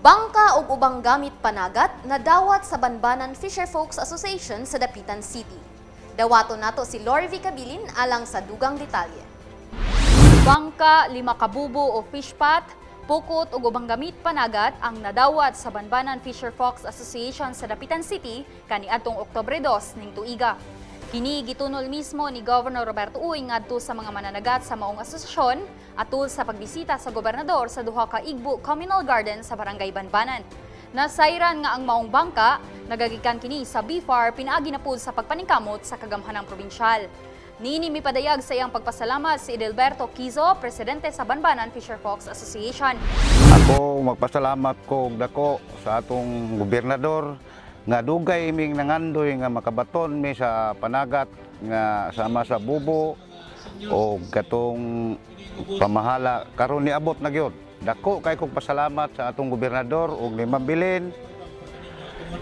Bangka ug ubang gamit panagat nadawat sa Banbanan Fisherfolks Association sa Dapitan City. Dawaton nato si Lori V. Cabilin alang sa dugang detalye. Bangka, 5 kabubo o fish pot, pukot ug ubang gamit panagat ang nadawat sa Banbanan Fisherfolks Association sa Dapitan City kaniadtong Oktubre 2 ning tuiga. Kini gitunol mismo ni Governor Roberto Uy ngadto sa mga mananagat sa maong asosasyon atul sa pagbisita sa gobernador sa duha ka Igbo Communal Garden sa Barangay Banbanan. Nasayran nga ang maong bangka, nagagikan kini sa BFAR pinaagi na pud sa pagpaningkamot sa kagamhanang probinsyal. Nini mipadayag sa iyang pagpasalamat si Edelberto Quizo, presidente sa Banbanan Fisherfolks Association. Ako magpasalamat ko dako sa atong gobernador nga dugay iming nangandoy nga makabaton mi sa panagat nga sama sa bubo o katong pamahala karon niabot na gyud. Dako kay kog pasalamat sa atong gobernador ug ni Mabilin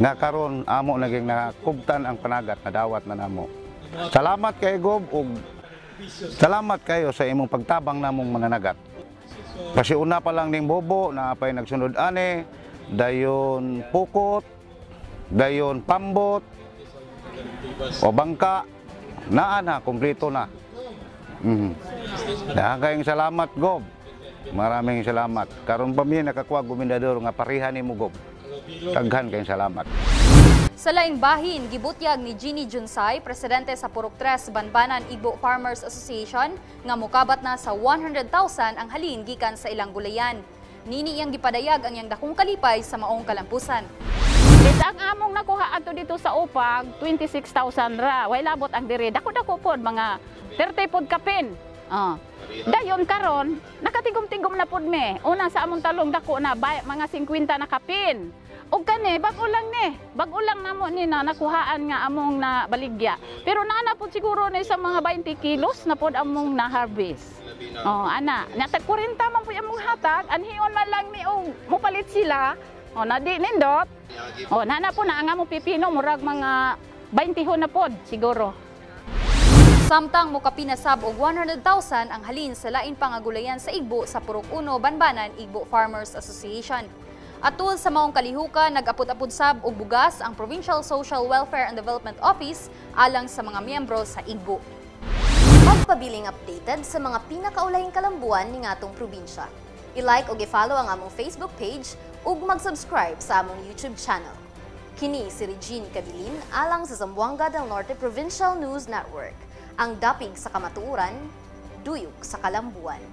nga karon amo naging nakubtan ang panagat na dawat na namo. Salamat kay Gob ug salamat kayo sa imong pagtabang namong mananagat. Pasiuna pa lang ning bobo na pay nagsunod ani dayon pukot, dayon pambot o bangka naa na kompleto na. Kayong salamat Gob. Maraming salamat. Karon pa mi nakakuha gobernador nga parihan nimo Gob. Daghan kayong salamat. Sa laing bahin, gibutyag ni Jeannie Junsay, presidente sa Purok 3 Banbanan Igbo Farmers Association, nga mukabat na sa 100,000 ang halin gikan sa ilang gulayan. Nini iyang gipadayag ang iyang dakong kalipay sa maong kalampusan. Ang among nakuha ato dito sa upag 26,000 ra. Way labot ang diri. Dako-dako pod mga 30 pod kapin. Dayon karon nakatigom-tigom na pod me. Una sa among talong dako na mga 50 na kapin. Og kani bag-o lang ni. Bag-o lang namo ni na nakuhaan nga among na baligya. Pero naana pod siguro ni sa mga 20 kilos na pod among na harvest. Ana, nata 40 man po among hatag, anhion man lang ni og mopalit sila. Na di nindot. Nana po na ang among pipino murag mga 20 na pod siguro. Samtang mukapinasab og 100,000 ang halin sa lain pangagulayan sa Igbo sa Purok 1 Banbanan Igbo Farmers Association. Atul sa maong kalihukan, nag-apod-apod sab og bugas ang Provincial Social Welfare and Development Office alang sa mga miyembro sa Igbo. Magpabiling updated sa mga pinakaulahing kalambuan ning atong probinsya. I-like o i-follow ang among Facebook page ug mag-subscribe sa among YouTube channel. Kini si Regine Cabilin alang sa Zamboanga del Norte Provincial News Network. Ang dapig sa kamatuoran, duyok sa kalambuan.